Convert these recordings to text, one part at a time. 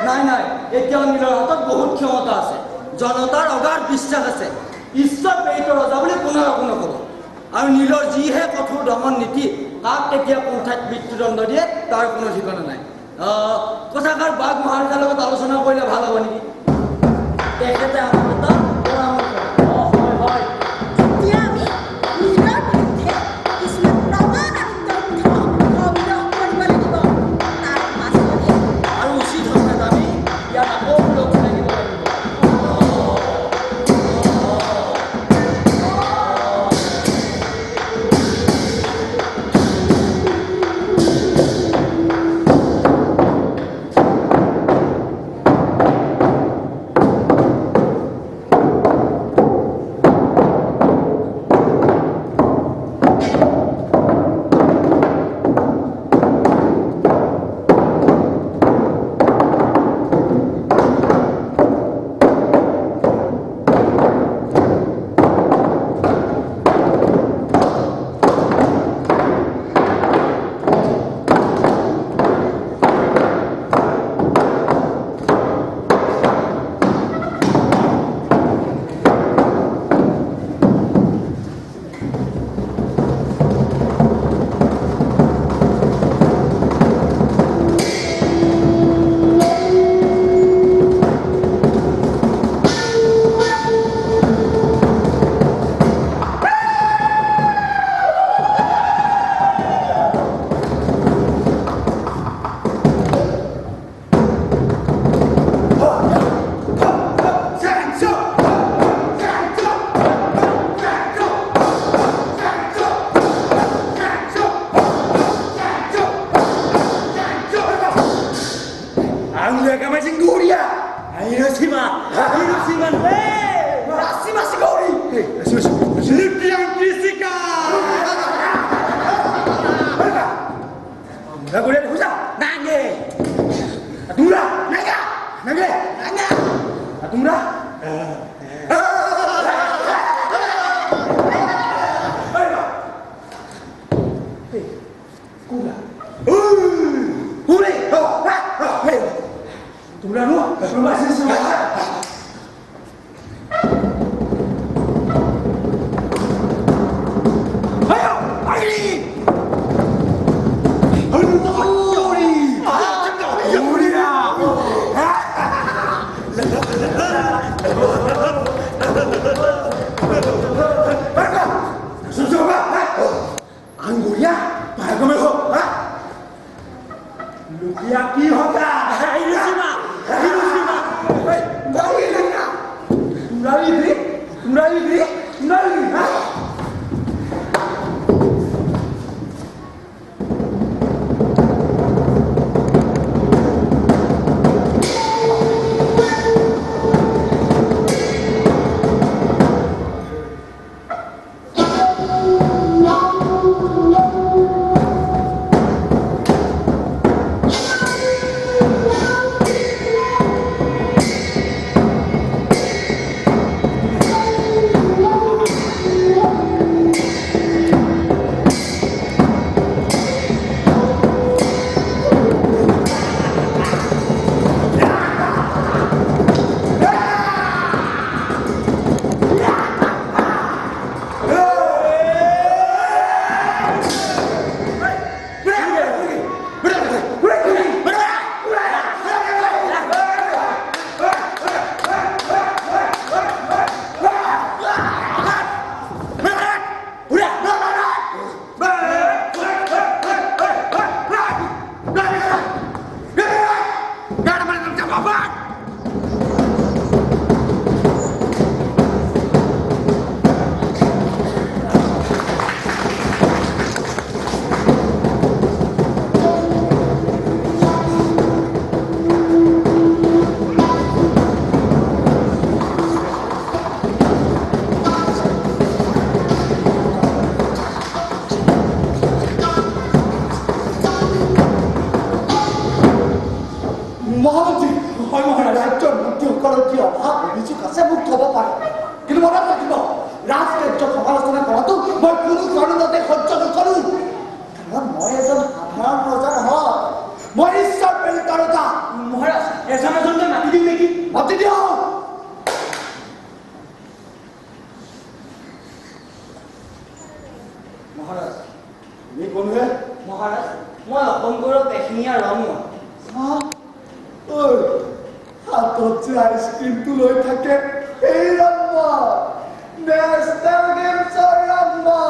নাই নাই এতিয়াও নীলৰ হাতত বহুত ক্ষমতা আছে জনতাৰ অগাধ বিশ্বাস আছে ঈশ্বৰ প্ৰেৰিত ৰজা বুলি কোনো নক'ব আৰু নীলৰ যিহে কঠোৰ দমন নীতি কাক কেতিয়া কোন ঠাইত মৃত্যুদণ্ড দিয়ে তাৰ কোনো ঠিকনা নাই কথাষাৰ বাঘ মহাৰাজাৰ লগত আলোচনা কৰিলে ভাল হ'ব নেকি তেখেতে আমাৰ এটা পৰামৰ্শ হয় এতিয়া আমি নীলৰ বিৰুদ্ধে কিছুমান প্ৰমাণ আৰু তথ্য সংগ্ৰহ কৰিব লাগিব তাৰ পাছতহে আৰু উচিত সময়ত আমি ইয়াত আকৌ লগ লাগিব মহাৰাজ এজন এজনকৈ মাতি দিম নেকি মাতি দিয়ক মহাৰাজ তুমি কোনহে মহাৰাজ মই অসম্ভৱৰ পেশিঙীয়া ৰং মই হাতত যে আইচক্ৰীমটো লৈ থাকে এই ৰম্মা নেশ্যনেল গেমছৰ ৰম্মা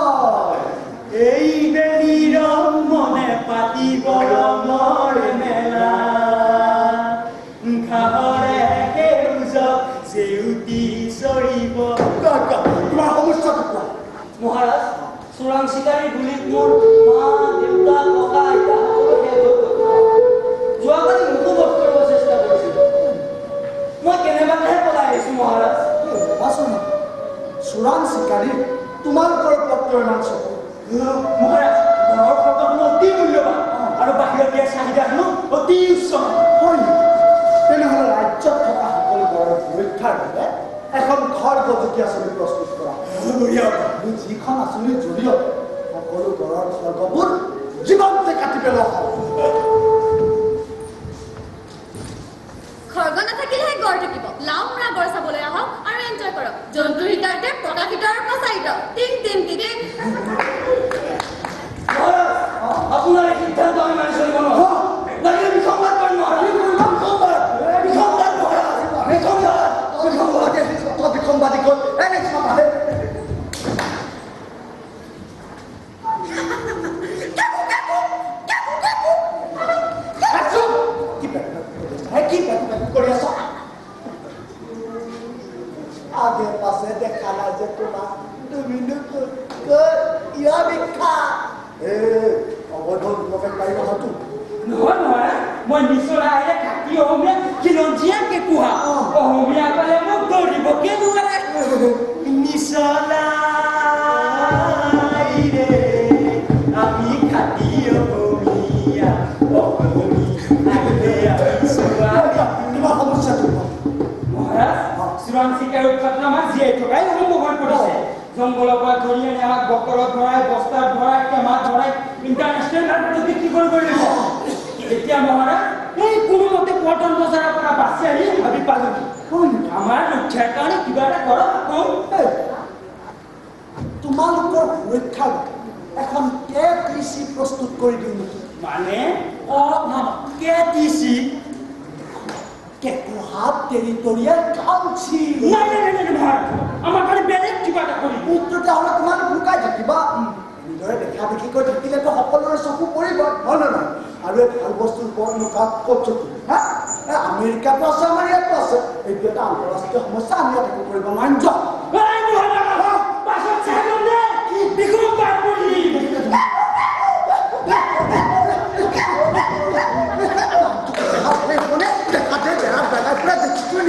এই বেলি ৰং মনে পাতিব ৰঙৰ মেলা ঘাঁহৰে সেউজত জেউতি চৰিব তোমাৰ সমস্যাটো কোৱা মহাৰাজ চোৰাং চিকাৰী গুলীত মোৰ মা দেউতা ককা আইতা সকলো শেষ হৈ গ'ল যোৱাকালি মোকো বধ কৰিব চেষ্টা কৰিছিল মই কেনেবাকৈহে পলাই আহিছোঁ মহাৰাজ চোৰাং চিকাৰী তোমালোকৰ পত্ৰ ইমান চকু মহাৰাজ ঘৰৰ সকলো অতি মূল্যৱান আৰু বাহিৰত দিয়াৰ চাহিদাসমূহ অতি উচ্চ হয় তেনেহ'লে ৰাজ্যত থকা সকলো ঘৰৰ সুৰক্ষাৰ বাবে এখন ঘৰ প্ৰযুক্তি আঁচনি প্ৰস্তুত কৰা যিখন আঁচনিৰ জৰিয়তে সকলো ঘৰৰ খৰ্গবোৰ জীৱনতে কাটি পেলোৱা হয় খৰ্গ নাথাকিলেহে গড় থাকিব লাও মুৰা গড় চাবলৈ আহক আৰু এনজয় কৰক জন্তুৰ হিতাৰ্থে প্ৰকাশিত আৰু প্ৰচাৰিত টিং টিং টিং আপোনাৰ এই সিদ্ধান্ত আমি মানি চলিব নোৱাৰোঁ লাগিলে বিসংবাদ কৰিম মহাৰাজ বিসংবাদী গ'ল আগে পাছে দেখা নাই যে তোমাক তুমিনো ইয়াৰ বিখ্যা অবৈধ লোকে পাৰিব হয়তো নহয় নহয় মই নিশ্চয় আহিলে খাটি অসমীয়া খিলঞ্জীয়াকে কোহা অসমীয়া ক'লে মোক দৌৰিবকে নোৱাৰে নিচলাই ৰে আমি খাটি অসমীয়া আহিলে তোমাৰ সমস্যাটো মহাৰাজ চোৰাং চিকাৰী উৎপাতন আমাক জীয়াই থকাই অসম্ভৱ হৈ পৰিছে জংঘলৰ পৰা ধৰি আনি আমাক বকৰত ভৰাই বস্তাত ভৰাই টেমাত ভৰাই ইণ্টাৰনেশ্যনেল মাৰ্কেটত বিক্ৰী কৰিব লাগিব এতিয়া মহাৰাজ এই কোনোমতে পল্টন বজাৰৰ পৰা বাছি আহি ভাবি পালোঁ আমাৰ ৰক্ষাৰ কাৰণে কিবা এটা কৰক তোমালোকৰ সুৰক্ষাৰ এখন KTC প্ৰস্তুত কৰি দিওঁ নেকি মানে KTC কেকুহাট টেৰিটৰিয়েল কাউন্সিল নাই মহাৰাজ আমাৰ কাৰণে বেলেগ কিবা এটা কৰি তেতিয়াহ'লে তোমালোক লুকাই থাকিবা এনেদৰে দেখা দেখিকৈ থাকিলেতো সকলোৰে চকু পৰিব হয় নে নহয় আৰু এই ভাল বস্তুৰ ওপৰত লুকাত ক'ত চকু আমেৰিকাতো আছে আমাৰ ইয়াতো আছে এইটো এটা আন্তঃৰাষ্ট্ৰীয় সমস্যা আমি ইয়াত একো কৰিব নোৱাৰিম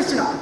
নিচিনা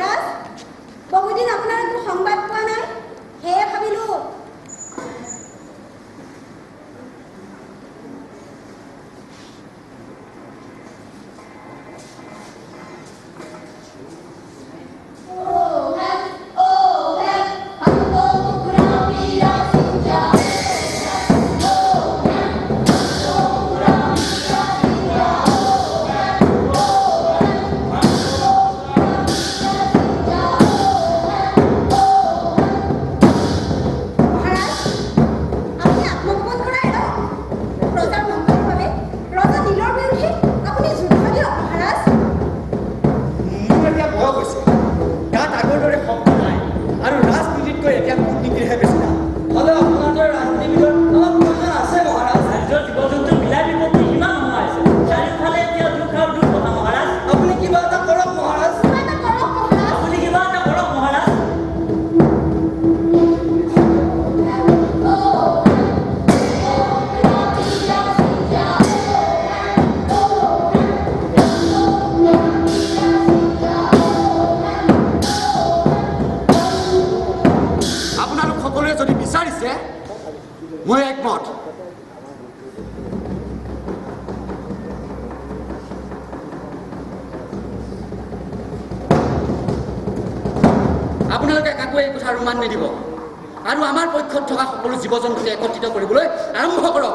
মহাৰাজ বহুদিন আপোনাৰ একো সংবাদ পোৱা নাই সেয়ে ভাবিলো মই একমত আপোনালোকে কাকো এই কথা ৰুমান নিদিব আৰু আমাৰ পক্ষত থকা সকলো জীৱ জন্তুকে একত্ৰিত কৰিবলৈ আৰম্ভ কৰক